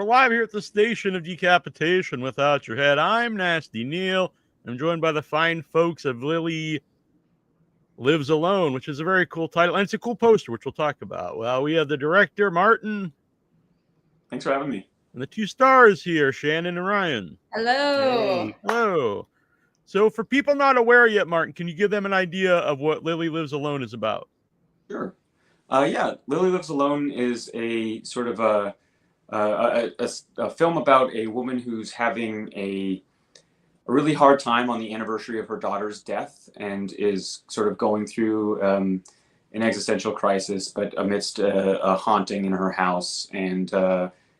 live here at the Station of Decapitation Without Your Head. I'm Nasty Neal. I'm joined by the fine folks of Lilly Lives Alone, which is a very cool title. And it's a cool poster, which we'll talk about. Well, we have the director, Martin. Thanks for having me. And the two stars here, Shannon and Ryan. Hello. Hey. Hello. So for people not aware yet, Martin, can you give them an idea of what Lilly Lives Alone is about? Sure. Yeah, Lilly Lives Alone is a sort of a film about a woman who's having a really hard time on the anniversary of her daughter's death and is sort of going through an existential crisis, but amidst a haunting in her house, and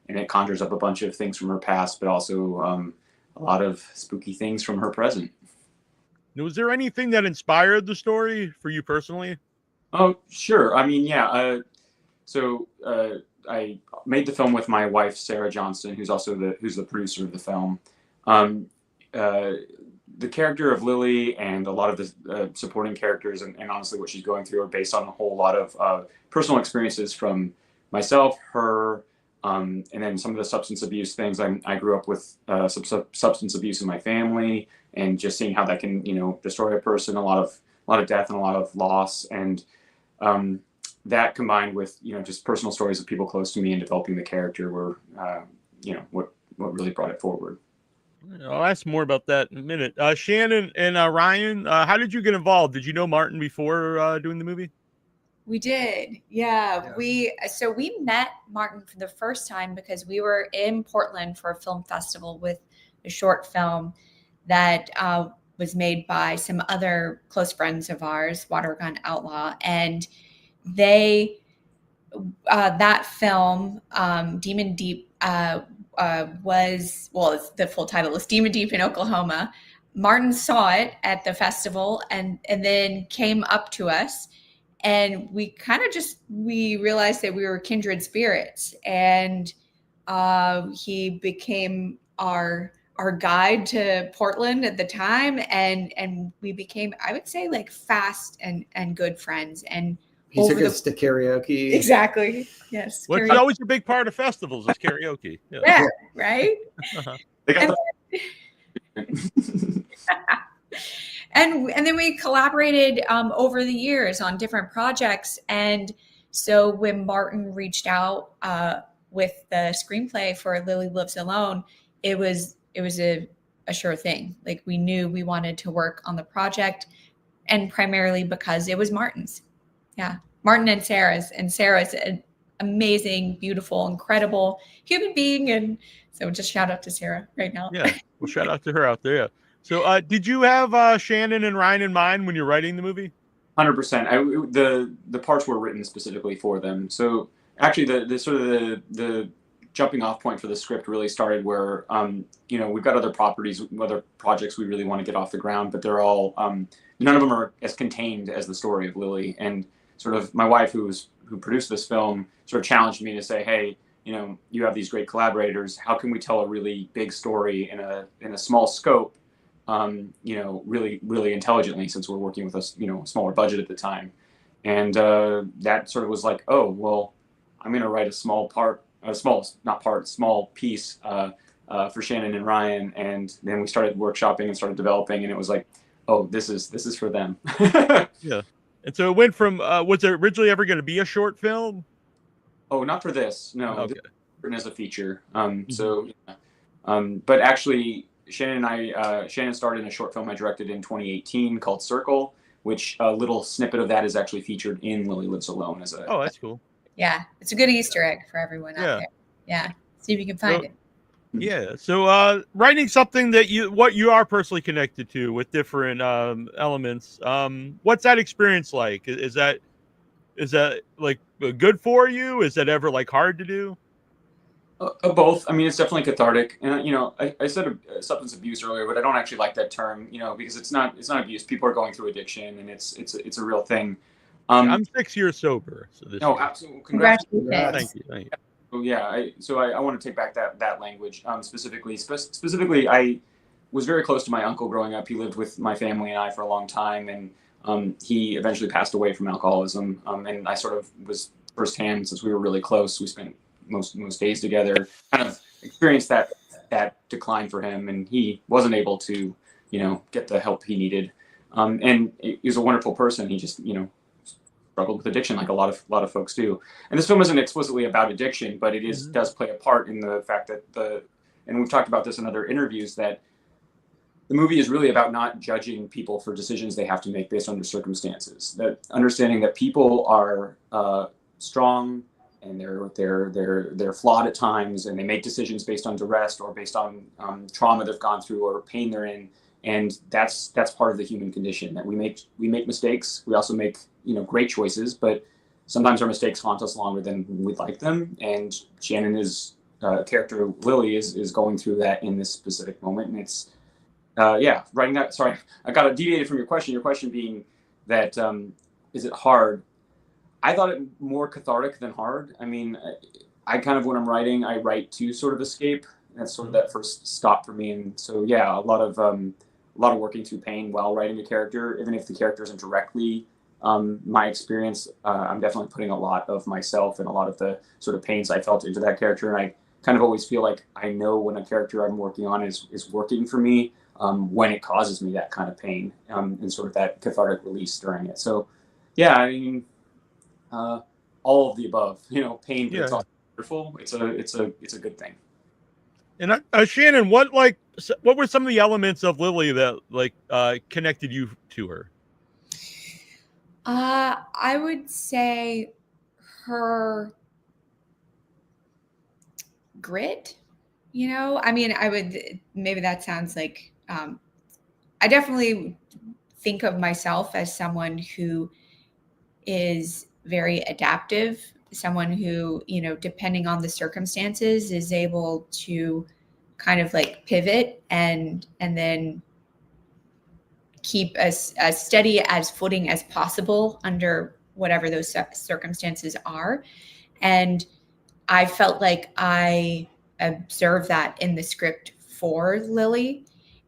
it conjures up a bunch of things from her past, but also a lot of spooky things from her present. Now, was there anything that inspired the story for you personally? Oh, sure. I mean, yeah. I made the film with my wife, Sarah Johnston, who's also the producer of the film. The character of Lily and a lot of the supporting characters and honestly what she's going through are based on a whole lot of personal experiences from myself, her, and then some of the substance abuse things. I grew up with some substance abuse in my family, and just seeing how that can, destroy a person, a lot of death and a lot of loss, and that combined with just personal stories of people close to me and developing the character were what really brought it forward. I'll ask more about that in a minute. Shannon and Ryan, how did you get involved? Did you know Martin before doing the movie? We did. Yeah. We met Martin for the first time because we were in Portland for a film festival with a short film that was made by some other close friends of ours, Water Gun Outlaw, and they that film, Demon Deep, the full title is Demon Deep in Oklahoma. Martin saw it at the festival and then came up to us, and we realized that we were kindred spirits, and he became our guide to Portland at the time, and we became, I would say, like fast and good friends. And he took us to karaoke. Exactly. Yes. What's always a big part of festivals is karaoke. Yeah. Right. And then we collaborated over the years on different projects. And so when Martin reached out with the screenplay for Lilly Lives Alone, it was a sure thing. Like, we knew we wanted to work on the project, and primarily because it was Martin's. Yeah. Martin and Sarah's. And Sarah's an amazing, beautiful, incredible human being. And so just shout out to Sarah right now. Yeah. Well, shout out to her out there. Yeah. So did you have Shannon and Ryan in mind when you're writing the movie? 100%. The parts were written specifically for them. So actually the jumping off point for the script really started where, we've got other projects we really want to get off the ground, but they're all, none of them are as contained as the story of Lily. And sort of my wife, who produced this film, sort of challenged me to say, hey, you have these great collaborators. How can we tell a really big story in a small scope, really, really intelligently, since we're working with a smaller budget at the time. And that sort of was like, oh, well, I'm going to write a small piece for Shannon and Ryan. And then we started workshopping and started developing, and it was like, oh, this is for them. Yeah. And so it went from, was there originally ever going to be a short film? Oh, not for this. No, okay. This was written as a feature. But actually, Shannon starred in a short film I directed in 2018 called Circle, which a little snippet of that is actually featured in Lilly Lives Alone as a. Oh, that's cool. Yeah, it's a good Easter egg for everyone out there. Yeah, see if you can find it. Yeah. So writing something that you are personally connected to with different elements. What's that experience like? Is that like good for you? Is that ever like hard to do? Both. I mean, it's definitely cathartic. And I said substance abuse earlier, but I don't actually like that term. Because it's not abuse. People are going through addiction, and it's a real thing. I'm 6 years sober. So this. No, absolutely. Congratulations. Thank you. Oh, yeah. I want to take back that language specifically. I was very close to my uncle growing up. He lived with my family and I for a long time, and he eventually passed away from alcoholism. And I sort of was firsthand, since we were really close. We spent most days together, kind of experienced that decline for him, and he wasn't able to, get the help he needed. And he was a wonderful person. He just, struggled with addiction like a lot of folks do. And this film isn't explicitly about addiction, but it is does play a part in the fact that and we've talked about this in other interviews, that the movie is really about not judging people for decisions they have to make based on their circumstances. That understanding that people are strong and they're flawed at times, and they make decisions based on duress or based on trauma they've gone through or pain they're in, and that's part of the human condition. That we make mistakes. We also make great choices, but sometimes our mistakes haunt us longer than we'd like them. And Shannon is character Lilly is going through that in this specific moment, and it's writing that. Sorry, I got deviated from your question. Your question being that is it hard? I thought it more cathartic than hard. I mean, I kind of, when I'm writing, I write to sort of escape. That's sort of that first stop for me. And so, yeah, a lot of working through pain while writing a character, even if the character isn't directly my experience. I'm definitely putting a lot of myself and a lot of the sort of pains I felt into that character. And I kind of always feel like I know when a character I'm working on is working for me, when it causes me that kind of pain, and sort of that cathartic release during it. So, yeah, I mean, all of the above, pain, but it's also wonderful. It's a good thing. And Shannon, what were some of the elements of Lilly that connected you to her? I would say her grit. I mean, maybe that sounds like, I definitely think of myself as someone who is very adaptive, someone who, depending on the circumstances, is able to kind of like pivot and then keep as steady as footing as possible under whatever those circumstances are. And I felt like I observed that in the script for Lilly,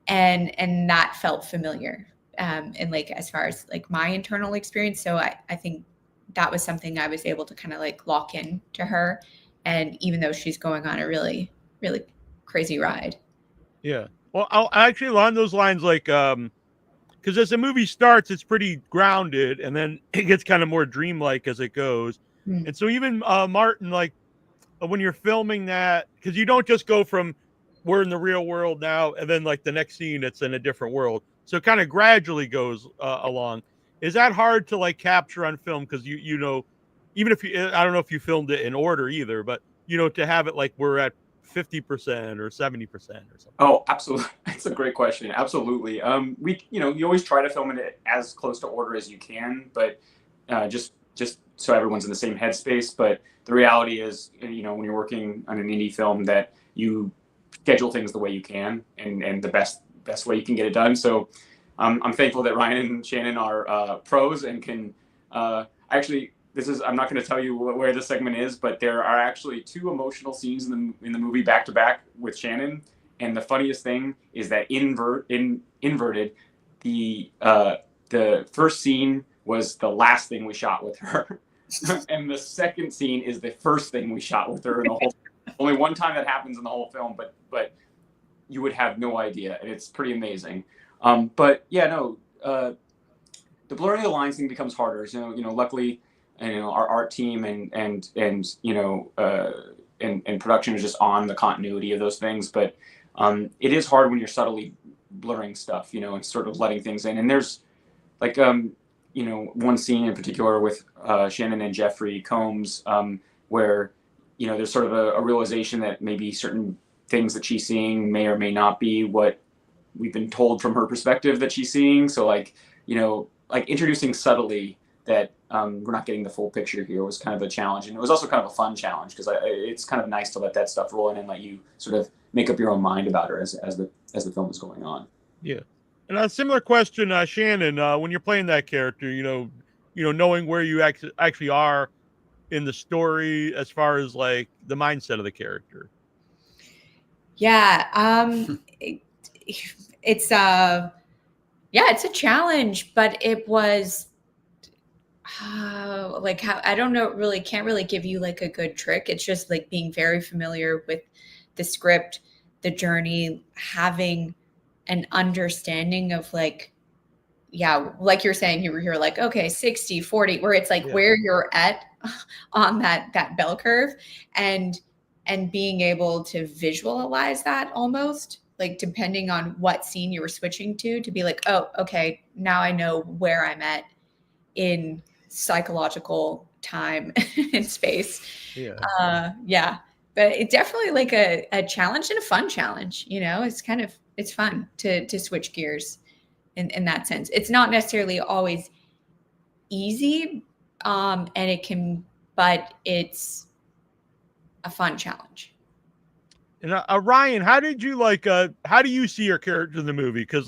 and that felt familiar, and as far as my internal experience. So I think that was something I was able to kind of lock in to her. And even though she's going on a really, really crazy ride. Yeah. Well, I'll actually, along those lines, because as the movie starts, it's pretty grounded, and then it gets kind of more dreamlike as it goes. And so even Martin, when you're filming that, because you don't just go from we're in the real world now, and then the next scene it's in a different world. So it kind of gradually goes along. Is that hard to capture on film? Because even if I don't know if you filmed it in order either, but to have it we're at 50% or 70% or something. Oh, absolutely. That's a great question. Absolutely. You always try to film it as close to order as you can, but just so everyone's in the same headspace. But the reality is, when you're working on an indie film, that you schedule things the way you can and the best way you can get it done. So I'm thankful that Ryan and Shannon are pros and can actually. I'm not going to tell you where this segment is, but there are actually 2 emotional scenes in the movie back to back with Shannon. And the funniest thing is that inverted, the first scene was the last thing we shot with her, and the second scene is the first thing we shot with her in the whole. Only one time that happens in the whole film, but you would have no idea, and it's pretty amazing. But yeah, no, the blurring of the lines thing becomes harder. So luckily. And our art team and production is just on the continuity of those things. But it is hard when you're subtly blurring stuff, and sort of letting things in. And there's one scene in particular with Shannon and Jeffrey Combs where there's sort of a realization that maybe certain things that she's seeing may or may not be what we've been told from her perspective that she's seeing. So introducing subtly that we're not getting the full picture here was kind of a challenge. And it was also kind of a fun challenge because it's kind of nice to let that stuff roll in and let you sort of make up your own mind about her as the film is going on. Yeah. And a similar question, Shannon, when you're playing that character, knowing where you actually are in the story as far as the mindset of the character. Yeah. It's a challenge, but it was I don't know, can't really give you a good trick. It's just being very familiar with the script, the journey, having an understanding of like, yeah, like you're saying, you're like, okay, 60, 40, where it's like where you're at on that bell curve, and being able to visualize that almost, like depending on what scene you were switching to be like, oh, okay, now I know where I'm at in psychological time and space. Yeah. But it's definitely like a challenge and a fun challenge. It's fun to switch gears in that sense. It's not necessarily always easy, but it's a fun challenge. And Ryan, how did you how do you see your character in the movie? Because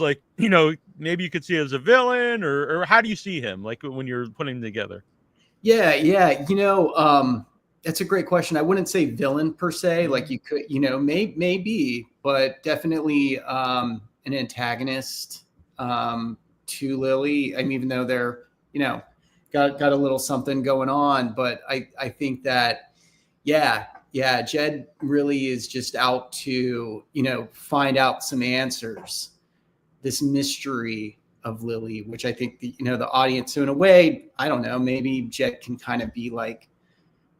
maybe you could see it as a villain, or how do you see him like when you're putting him together? Yeah. That's a great question. I wouldn't say villain per se, like you could, maybe, but definitely an antagonist to Lilly. I mean, even though they're, got a little something going on, but I think that, Jed really is just out to, find out some answers, this mystery of Lilly, which I think the audience, so in a way, I don't know, maybe Jed can kind of be like,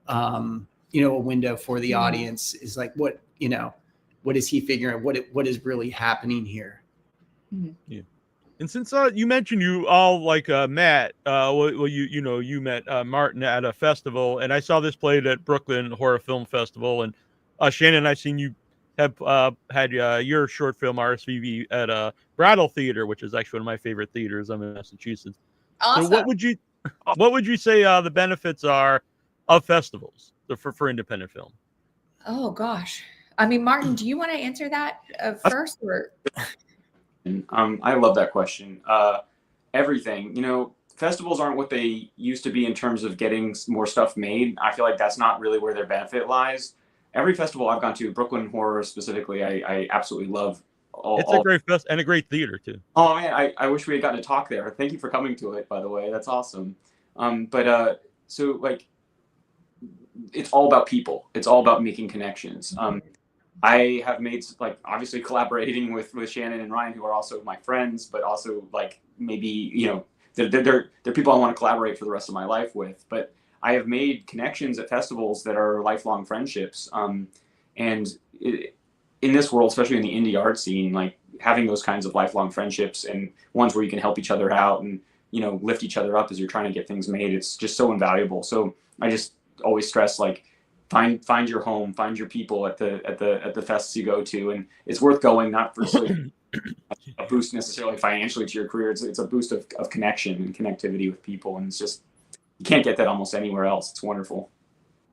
a window for the audience, is like, what is he figuring? What is really happening here? Yeah. And since you mentioned you all met, you met Martin at a festival, and I saw this played at Brooklyn Horror Film Festival, and Shannon, I've seen you have had your short film RSVP at Brattle Theater, which is actually one of my favorite theaters. I'm in Massachusetts. Awesome. So what would you say the benefits are of festivals for independent film? Oh gosh, I mean, Martin, do you want to answer that first, or? I love that question. Everything, festivals aren't what they used to be in terms of getting more stuff made. I feel like that's not really where their benefit lies. Every festival I've gone to, Brooklyn Horror specifically, I absolutely love. It's a great fest and a great theater too. Oh man, I wish we had gotten to talk there. Thank you for coming to it, by the way. That's awesome. So it's all about people. It's all about making connections. I have made obviously collaborating with Shannon and Ryan, who are also my friends, but also maybe they're people I want to collaborate for the rest of my life with. But I have made connections at festivals that are lifelong friendships. In this world, especially in the indie art scene, having those kinds of lifelong friendships and ones where you can help each other out and lift each other up as you're trying to get things made, it's just so invaluable. So I just always stress find your home, find your people at the fests you go to, and it's worth going, not for a boost necessarily financially to your career. It's a boost of connection and connectivity with people, and it's just, you can't get that almost anywhere else. It's wonderful.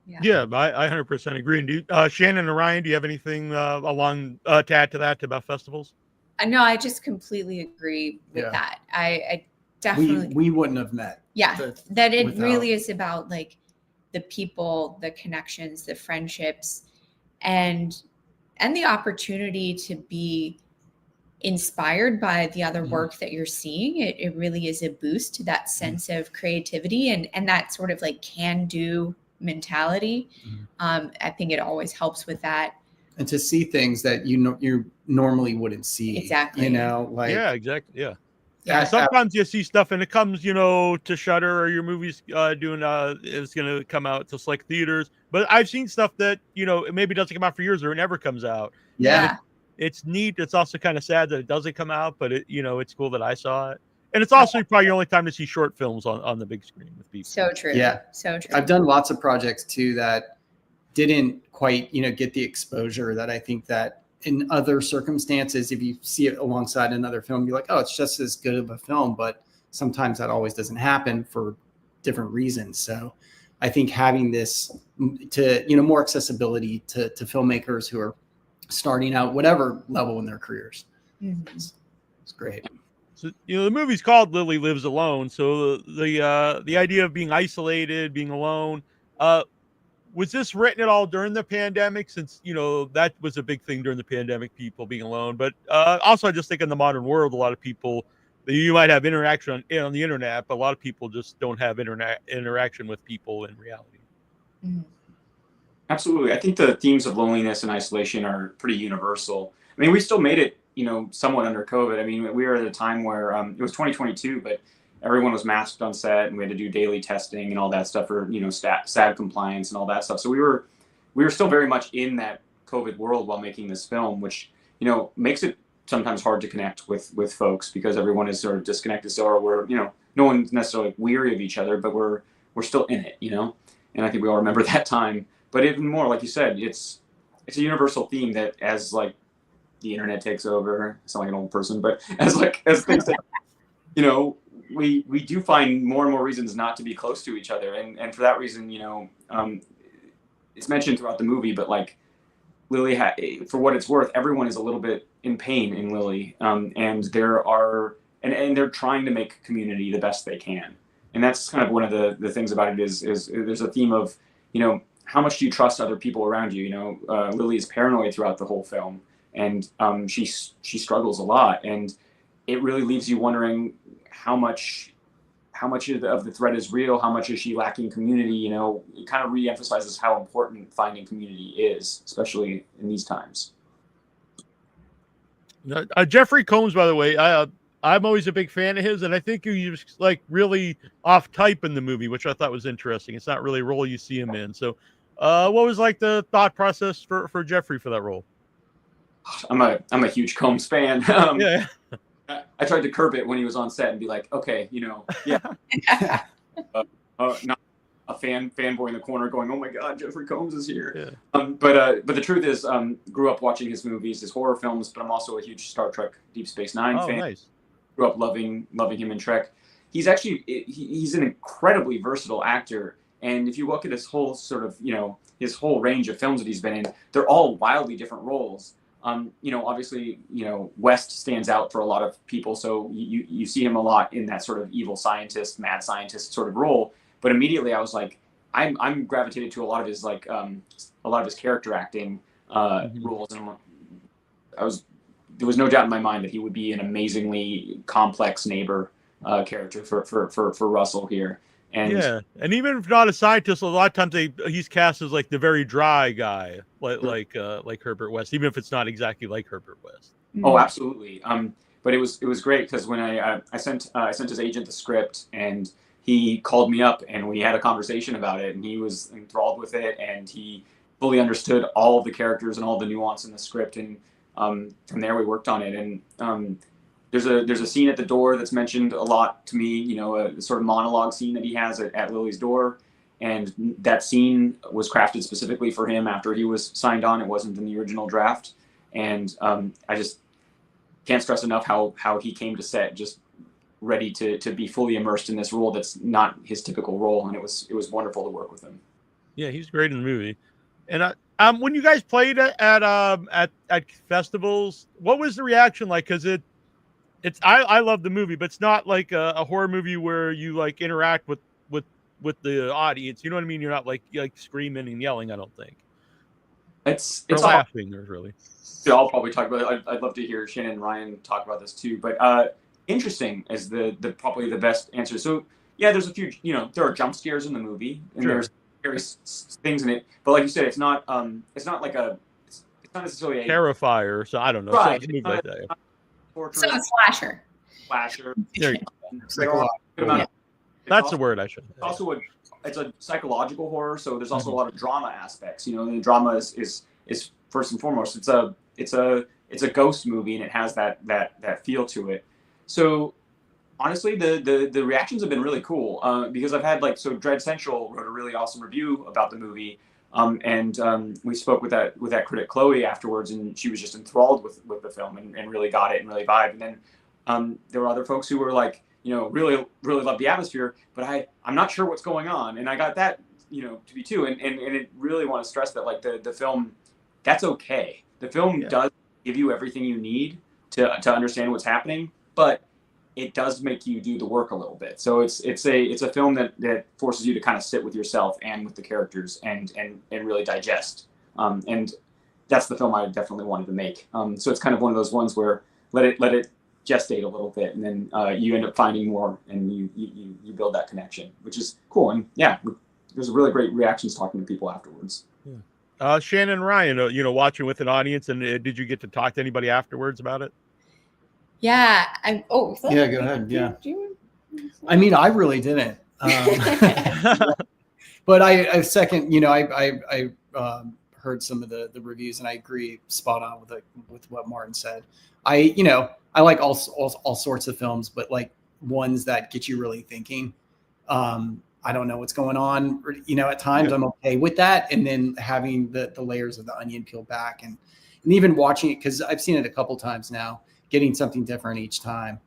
Yeah, I 100% agree. And Shannon and Ryan, do you have anything to add to that about festivals? No, I just completely agree with that. I definitely, we wouldn't have met. Yeah, that it really is about the people, the connections, the friendships, and the opportunity to be inspired by the other work that you're seeing. It really is a boost to that sense of creativity and that sort of can-do mentality. I think it always helps with that. And to see things that you normally wouldn't see. Exactly. Yeah, exactly. Yeah. Sometimes you see stuff and it comes, to Shudder, or your movie's is going to come out to select theaters. But I've seen stuff that, it maybe doesn't come out for years or it never comes out. Yeah. It's neat. It's also kind of sad that it doesn't come out, but it's cool that I saw it. And it's also probably your only time to see short films on the big screen with people. So true. Yeah. So true. I've done lots of projects too that didn't quite, get the exposure that I think that in other circumstances, if you see it alongside another film, you're like, oh, it's just as good of a film. But sometimes that always doesn't happen for different reasons. So I think having this to, more accessibility to filmmakers who are starting out whatever level in their careers. It's great. So, the movie's called Lilly Lives Alone. So the idea of being isolated, being alone, was this written at all during the pandemic? Since, that was a big thing during the pandemic, people being alone. But also, I just think in the modern world, a lot of people, you might have interaction on the internet, but a lot of people just don't have interaction with people in reality. Absolutely. I think the themes of loneliness and isolation are pretty universal. I mean, we still made it, somewhat under COVID. I mean, we were at a time where it was 2022, but everyone was masked on set, and we had to do daily testing and all that stuff for, SAG compliance and all that stuff. So we were still very much in that COVID world while making this film, which, makes it sometimes hard to connect with folks because everyone is sort of disconnected. So we're, no one's necessarily weary of each other, but we're still in it, and I think we all remember that time. But even more, like you said, it's a universal theme that as like the internet takes over, I sound like an old person, but as things take, we do find more and more reasons not to be close to each other, and for that reason, it's mentioned throughout the movie, but like Lilly, for what it's worth, everyone is a little bit in pain in Lilly, and they're trying to make community the best they can, and that's kind of one of the things about it is there's a theme of how much do you trust other people around you? Lilly is paranoid throughout the whole film, and she struggles a lot, and it really leaves you wondering how much of the threat is real, how much is she lacking community. It kind of re-emphasizes how important finding community is, especially in these times. Jeffrey Combs, by the way, I'm always a big fan of his, and I think he was like really off type in the movie, which I thought was interesting. It's not really a role you see him in. So what was like the thought process for Jeffrey for that role? I'm a huge Combs fan. Yeah. I tried to curb it when he was on set and be like, okay, yeah, not a fanboy in the corner going, oh my God, Jeffrey Combs is here. Yeah. But the truth is, grew up watching his movies, his horror films, but I'm also a huge Star Trek Deep Space Nine fan. Nice. Grew up loving him in Trek. He's an incredibly versatile actor. And if you look at his whole sort of, his whole range of films that he's been in, they're all wildly different roles. Obviously, West stands out for a lot of people. So you see him a lot in that sort of evil scientist, mad scientist sort of role. But immediately I was like, I'm gravitated to a lot of his character acting roles. And there was no doubt in my mind that he would be an amazingly complex neighbor character for Russell here. And yeah, and even if not a scientist, a lot of times he's cast as like the very dry guy, like Herbert West, even if it's not exactly like Herbert West. Oh, absolutely. But it was great because when I sent his agent the script, and he called me up and we had a conversation about it, and he was enthralled with it, and he fully understood all of the characters and all the nuance in the script, and from there we worked on it. And there's a scene at the door that's mentioned a lot to me, a sort of monologue scene that he has at Lily's door. And that scene was crafted specifically for him after he was signed on. It wasn't in the original draft. And I just can't stress enough how he came to set just ready to be fully immersed in this role that's not his typical role. And it was wonderful to work with him. Yeah, he's great in the movie. And when you guys played at festivals, what was the reaction like? Because I love the movie, but it's not like a horror movie where you like interact with the audience. You know what I mean? You're not like screaming and yelling. I don't think it's laughing. There's really. I'll probably talk about it. I'd love to hear Shannon and Ryan talk about this too. But interesting is the probably the best answer. So yeah, there's a few. There are jump scares in the movie, and Sure. There's various things in it. But like you said, it's not like it's not necessarily a Terrifier. So I don't know. Right. Something like that. Yeah. So a slasher. There you go. That's the word I should. It's also it's a psychological horror, so there's also a lot of drama aspects. The drama is first and foremost. It's a ghost movie, and it has that feel to it. So honestly, the reactions have been really cool because I've had Dread Central wrote a really awesome review about the movie. And we spoke with that critic Chloe afterwards, and she was just enthralled with the film and really got it and really vibed. And then there were other folks who were like, really love the atmosphere, but I'm not sure what's going on. And I got that, to be too. And it really want to stress that the film, that's okay. The film does give you everything you need to understand what's happening, but it does make you do the work a little bit. So it's a film that forces you to kind of sit with yourself and with the characters and really digest. And that's the film I definitely wanted to make. So it's kind of one of those ones where let it gestate a little bit, and then you end up finding more, and you build that connection, which is cool. And yeah, there's really great reactions talking to people afterwards. Yeah. Shannon and Ryan, watching with an audience, and did you get to talk to anybody afterwards about it? Yeah. Yeah, go ahead. Yeah. I mean, I really didn't. But I second, I heard some of the reviews, and I agree spot on with what Martin said. I like all sorts of films, but like ones that get you really thinking. I don't know what's going on. At times I'm okay with that. And then having the layers of the onion peeled back and even watching it, because I've seen it a couple times now, getting something different each time.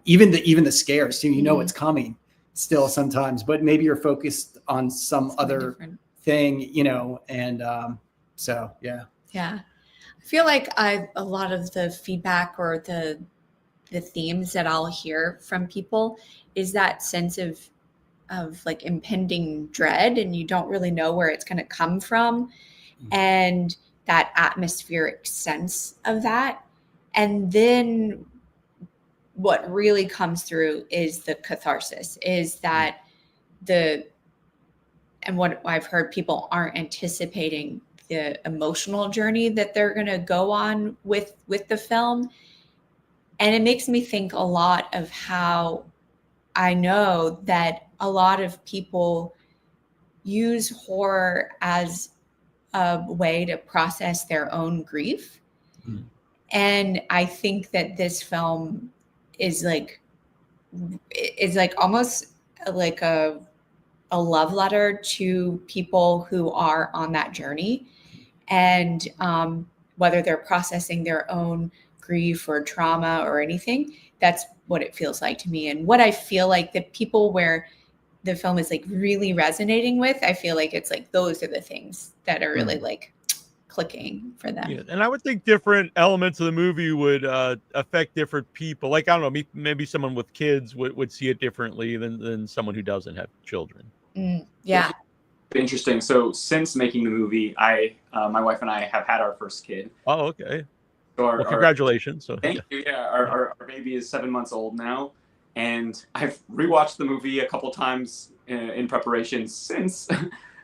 Even the scares too, it's coming still sometimes, but maybe you're focused on some other thing, and so yeah. Yeah. I feel like a lot of the feedback or the themes that I'll hear from people is that sense of like impending dread, and you don't really know where it's going to come from, and that atmospheric sense of that. And then what really comes through is the catharsis, is that and what I've heard, people aren't anticipating the emotional journey that they're going to go on with the film. And it makes me think a lot of how I know that a lot of people use horror as a way to process their own grief. Mm. And I think that this film is like almost like a love letter to people who are on that journey. And whether they're processing their own grief or trauma or anything, that's what it feels like to me. And what I feel like the people where the film is like really resonating with, I feel like it's like those are the things that are really like clicking for them. Yeah, and I would think different elements of the movie would affect different people. Like, I don't know, maybe someone with kids would see it differently than someone who doesn't have children. Yeah. Interesting. So since making the movie, my wife and I have had our first kid. Oh, okay. So congratulations. Thank you. Yeah, our baby is 7 months old now, and I've rewatched the movie a couple times in preparation since.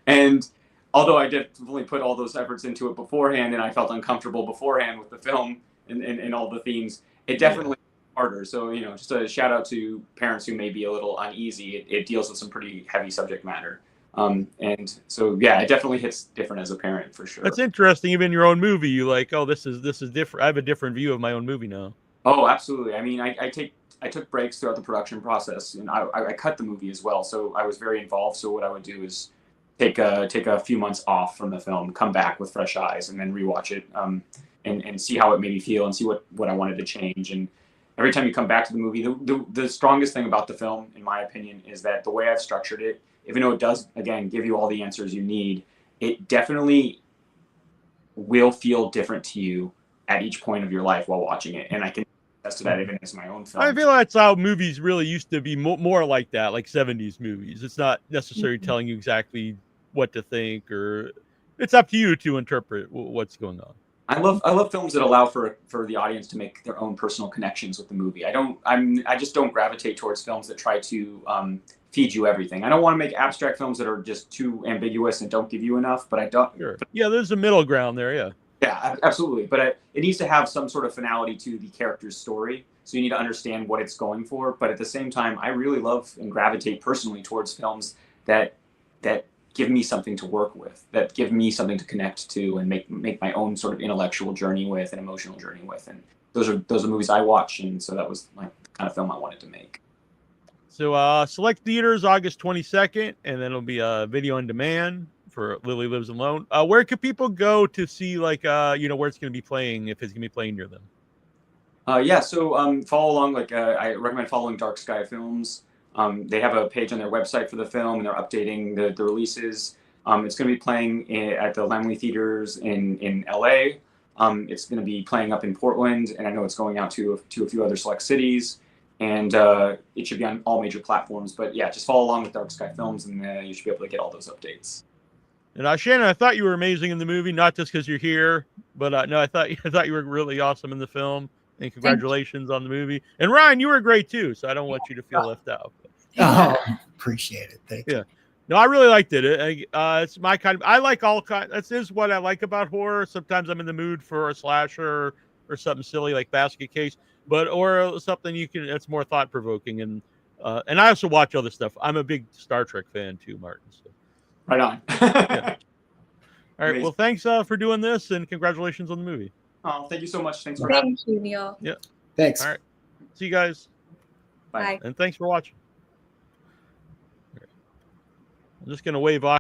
And although I definitely put all those efforts into it beforehand, and I felt uncomfortable beforehand with the film and all the themes, it definitely harder. So just a shout out to parents who may be a little uneasy. It deals with some pretty heavy subject matter. And so, yeah, it definitely hits different as a parent for sure. That's interesting. Even your own movie, you like, oh, this is different. I have a different view of my own movie now. Oh, absolutely. I mean, I took breaks throughout the production process, and I cut the movie as well. So I was very involved. So what I would do is take a few months off from the film, come back with fresh eyes, and then rewatch it, and see how it made me feel and see what I wanted to change. And every time you come back to the movie, the strongest thing about the film, in my opinion, is that the way I've structured it, even though it does, again, give you all the answers you need, it definitely will feel different to you at each point of your life while watching it. And I can attest to that even as my own film. I feel that's how movies really used to be, more like that, like 70s movies. It's not necessarily telling you exactly what to think, or it's up to you to interpret what's going on. I love films that allow for the audience to make their own personal connections with the movie. I just don't gravitate towards films that try to feed you everything. I don't want to make abstract films that are just too ambiguous and don't give you enough, but I don't. Sure. Yeah, there's a middle ground there, yeah. Yeah, absolutely. But it needs to have some sort of finality to the character's story. So you need to understand what it's going for. But at the same time, I really love and gravitate personally towards films that give me something to work with, that give me something to connect to and make my own sort of intellectual journey with and emotional journey with. And those are movies I watch. And so that was like the kind of film I wanted to make. So select theaters August 22nd, and then it'll be a video on demand for Lilly Lives Alone. Where could people go to see, like, where it's going to be playing, if it's going to be playing near them? So follow along. Like, I recommend following Dark Sky Films. They have a page on their website for the film, and they're updating the releases. It's going to be playing at the Lamley Theaters in LA. It's going to be playing up in Portland, and I know it's going out to a few other select cities. And it should be on all major platforms. But yeah, just follow along with Dark Sky Films, and you should be able to get all those updates. And Shannon, I thought you were amazing in the movie, not just because you're here, but no, I thought you were really awesome in the film. And congratulations on the movie. And Ryan, you were great too. So I don't want you to feel left out. Oh, appreciate it. Thank you. No, I really liked it. It's my kind of. I like all kind. This is what I like about horror. Sometimes I'm in the mood for a slasher or something silly like Basket Case, or something that's more thought provoking. And I also watch other stuff. I'm a big Star Trek fan too, Martin. So. Right on. Yeah. All right. Amazing. Well, thanks for doing this, and congratulations on the movie. Oh, thank you so much. Thanks for having me. Thank you, Neil. Yeah. Thanks. All right. See you guys. Bye. Bye. And thanks for watching. I'm just going to wave off.